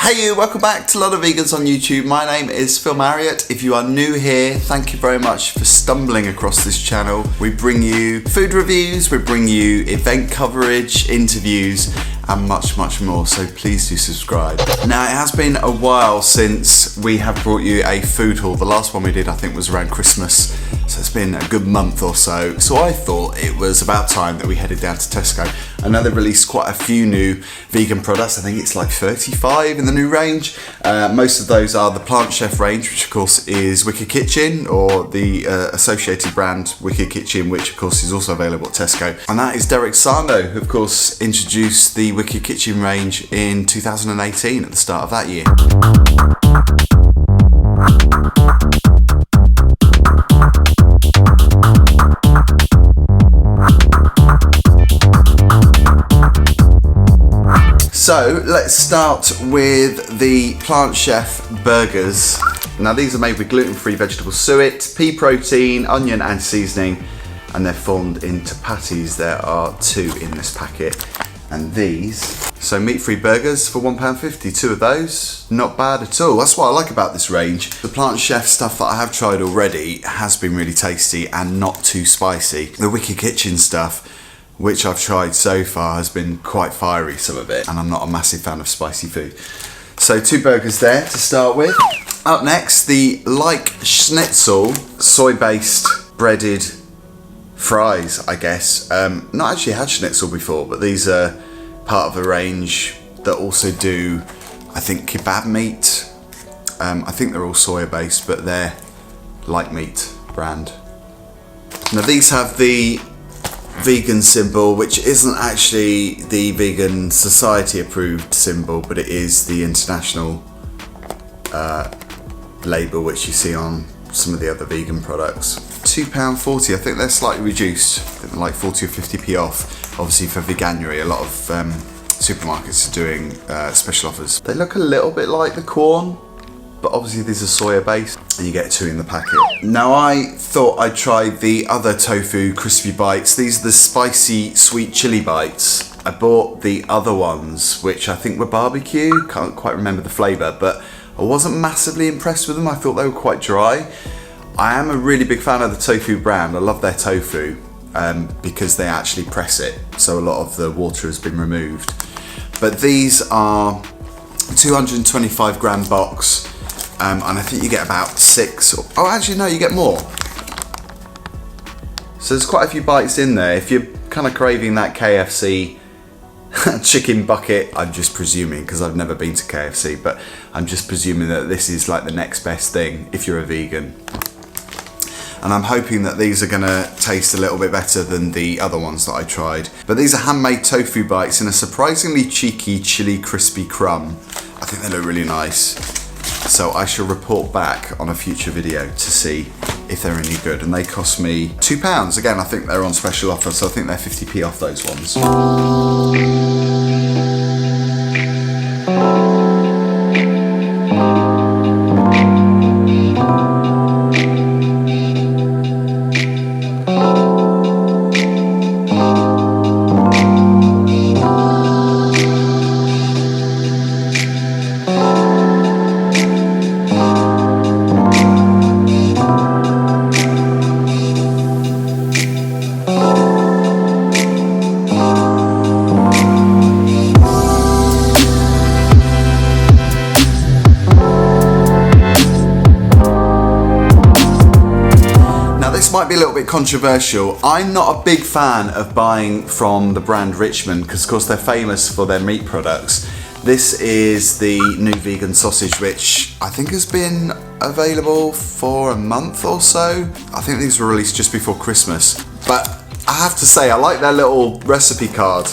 Hey you, welcome back to A Lot of Vegans on YouTube. My name is Phil Marriott. If you are new here, thank you very much for stumbling across this channel. We bring you food reviews, we bring you event coverage, interviews, and much more, so please do subscribe. Now, it has been a while since we have brought you a food haul. The last one we did, I think, was around Christmas, so it's been a good month or so. So I thought it was about time that we headed down to Tesco. I know they've released quite a few new vegan products. I think it's like 35 in the new range. Most of those are the Plant Chef range, which of course is Wicked Kitchen, or the associated brand Wicked Kitchen, which of course is also available at Tesco. And that is Derek Sarno, who of course introduced the Wicked Kitchen range in 2018 at the start of that year. So let's start with the Plant Chef burgers. Now these are made with gluten-free vegetable suet, pea protein, onion and seasoning, and they're formed into patties. There are 2 in this packet. And these, so meat-free burgers for £1.50, 2 of those, not bad at all. That's what I like about this range. The Plant Chef stuff that I have tried already has been really tasty and not too spicy. The Wicked Kitchen stuff, which I've tried so far, has been quite fiery, some of it, and I'm not a massive fan of spicy food. So 2 burgers there to start with. Up next, the Schnitzel soy-based breaded fries, I guess. Not actually had schnitzel before, but these are part of a range that also do, I think, kebab meat. I think they're all soya based, but they're like meat brand. Now these have the vegan symbol, which isn't actually the Vegan Society approved symbol, but it is the international label which you see on some of the other vegan products. £2.40, I think they're slightly reduced. I think they're like 40 or 50p off. Obviously for Veganuary, a lot of supermarkets are doing special offers. They look a little bit like the corn, but obviously these are soya based, and you get 2 in the packet. Now I thought I'd try the other tofu crispy bites. These are the spicy sweet chili bites. I bought the other ones, which I think were barbecue. Can't quite remember the flavour, but I wasn't massively impressed with them. I thought they were quite dry. I am a really big fan of the tofu brand. I love their tofu because they actually press it, so a lot of the water has been removed. But these are 225 gram box, and I think you get about 6. Oh, actually no, you get more. So there's quite a few bites in there. If you're kind of craving that KFC chicken bucket, I'm just presuming, because I've never been to KFC, but I'm just presuming that this is like the next best thing if you're a vegan. And I'm hoping that these are gonna taste a little bit better than the other ones that I tried. But these are handmade tofu bites in a surprisingly cheeky chili crispy crumb. I think they look really nice. So I shall report back on a future video to see if they're any good. And they cost me £2. Again, I think they're on special offer, so I think they're 50p off those ones. Might be a little bit controversial. I'm not a big fan of buying from the brand Richmond because of course they're famous for their meat products. This is the new vegan sausage, which I think has been available for a month or so. I think these were released just before Christmas. But I have to say, I like their little recipe card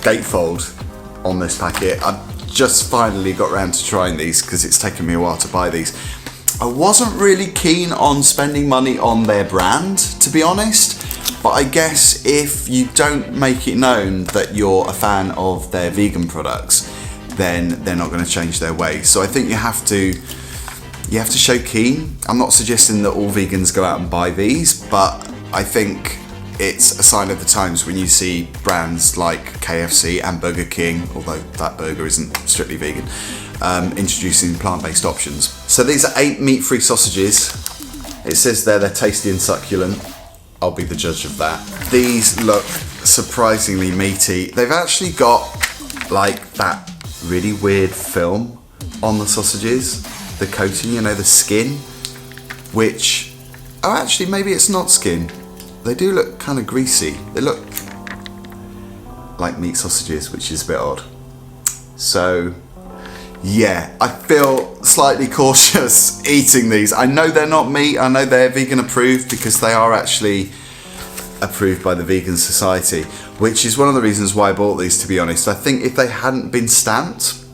gatefold on this packet. I've just finally got around to trying these because it's taken me a while to buy these. I wasn't really keen on spending money on their brand, to be honest, but I guess if you don't make it known that you're a fan of their vegan products, then they're not going to change their ways. So I think you have to show keen. I'm not suggesting that all vegans go out and buy these, but I think it's a sign of the times when you see brands like KFC and Burger King, although that burger isn't strictly vegan, introducing plant-based options. So these are 8 meat-free sausages. It says there they're tasty and succulent. I'll be the judge of that. These look surprisingly meaty. They've actually got like that really weird film on the sausages, the coating, you know, the skin, which, oh actually maybe it's not skin. They do look kind of greasy. They look like meat sausages, which is a bit odd. So yeah, I feel slightly cautious eating these. I know they're not meat, I know they're vegan approved because they are actually approved by the Vegan Society, which is one of the reasons why I bought these, to be honest. I think if they hadn't been stamped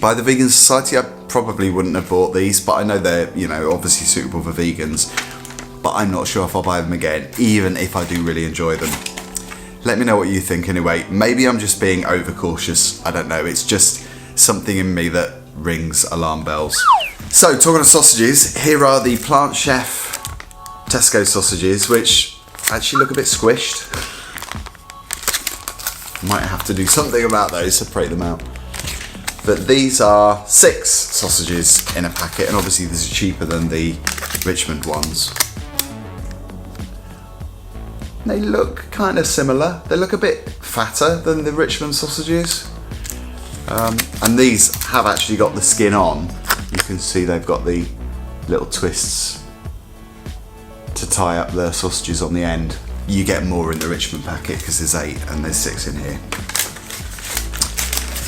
by the Vegan Society, I probably wouldn't have bought these, but I know they're, you know, obviously suitable for vegans, but I'm not sure if I'll buy them again, even if I do really enjoy them. Let me know what you think anyway. Maybe I'm just being overcautious, I don't know, it's just something in me that rings alarm bells. So, talking of sausages, here are the Plant Chef Tesco sausages, which actually look a bit squished. Might have to do something about those, separate them out. But these are 6 sausages in a packet, and obviously this is cheaper than the Richmond ones. They look kind of similar. They look a bit fatter than the Richmond sausages. And these have actually got the skin on. You can see they've got the little twists to tie up the sausages on the end. You get more in the Richmond packet because there's 8 and there's 6 in here.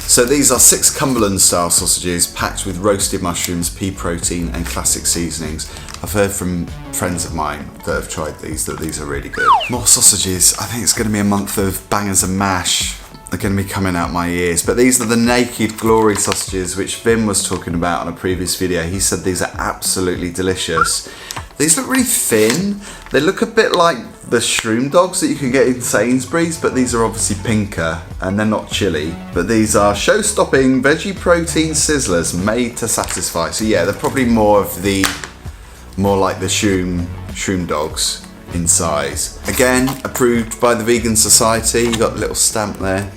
So these are 6 Cumberland style sausages packed with roasted mushrooms, pea protein and classic seasonings. I've heard from friends of mine that have tried these that these are really good. More sausages. I think it's going to be a month of bangers and mash. They're going to be coming out my ears. But these are the Naked Glory sausages, which Vim was talking about on a previous video. He said these are absolutely delicious. These look really thin. They look a bit like the shroom dogs that you can get in Sainsbury's, but these are obviously pinker and they're not chili. But these are show-stopping veggie protein sizzlers made to satisfy. So yeah, they're probably more like the shroom dogs in size. Again, approved by the Vegan Society. You got the little stamp there.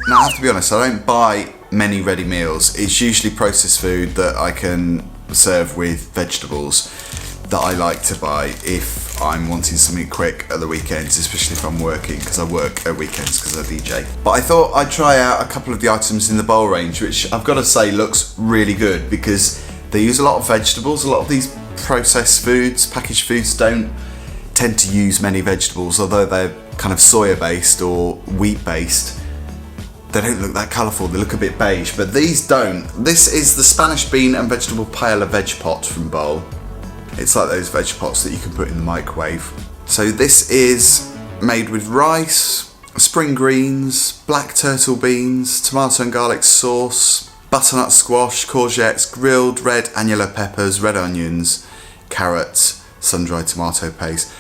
Now I have to be honest, I don't buy many ready meals. It's usually processed food that I can serve with vegetables that I like to buy if I'm wanting something quick at the weekends, especially if I'm working, because I work at weekends because I DJ. But I thought I'd try out a couple of the items in the bowl range, which I've got to say looks really good because they use a lot of vegetables. A lot of these processed foods, packaged foods, don't tend to use many vegetables, although they're kind of soya based or wheat based. They don't look that colourful, they look a bit beige, but these don't. This is the Spanish bean and vegetable paella veg pot from Bowl. It's like those veg pots that you can put in the microwave. So this is made with rice, spring greens, black turtle beans, tomato and garlic sauce, butternut squash, courgettes, grilled red and yellow peppers, red onions, carrots, sun-dried tomato paste.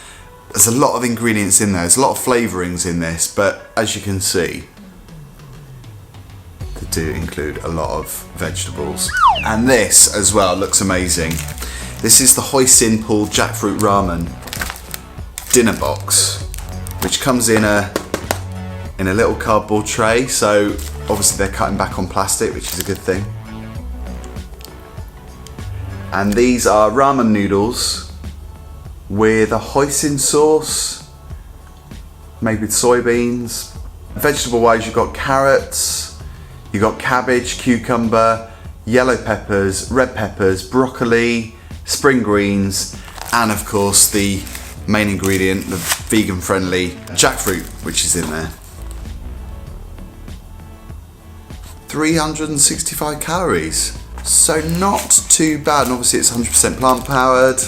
There's a lot of ingredients in there, there's a lot of flavourings in this, but as you can see, they do include a lot of vegetables. And this as well looks amazing. This is the hoisin pulled jackfruit ramen dinner box, which comes in a little cardboard tray, so obviously they're cutting back on plastic, which is a good thing. And these are ramen noodles with a hoisin sauce made with soybeans. Vegetable wise, you've got carrots, you've got cabbage, cucumber, yellow peppers, red peppers, broccoli, spring greens, and of course the main ingredient, the vegan friendly jackfruit, which is in there. 365 calories, so not too bad, and obviously it's 100% plant powered,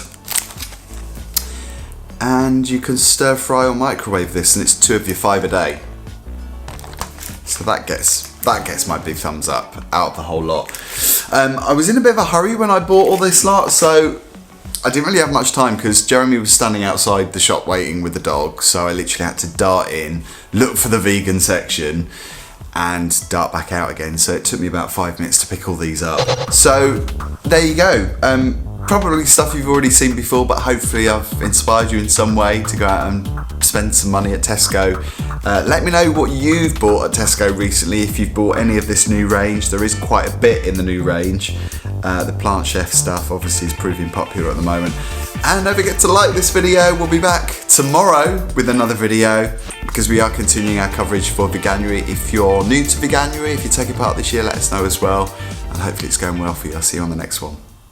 and you can stir fry or microwave this, and it's 2 of your 5 a day, so that gets my big thumbs up out of the whole lot. I was in a bit of a hurry when I bought all this lot, so I didn't really have much time because Jeremy was standing outside the shop waiting with the dog, so I literally had to dart in, look for the vegan section, and dart back out again. So it took me about 5 minutes to pick all these up. So there you go. Probably stuff you've already seen before, but hopefully I've inspired you in some way to go out and spend some money at Tesco. Let me know what you've bought at Tesco recently, if you've bought any of this new range. There is quite a bit in the new range. The Plant Chef stuff obviously is proving popular at the moment. And don't forget to like this video. We'll be back tomorrow with another video, because we are continuing our coverage for Veganuary. If you're new to Veganuary, if you're taking part this year, let us know as well. And hopefully it's going well for you. I'll see you on the next one.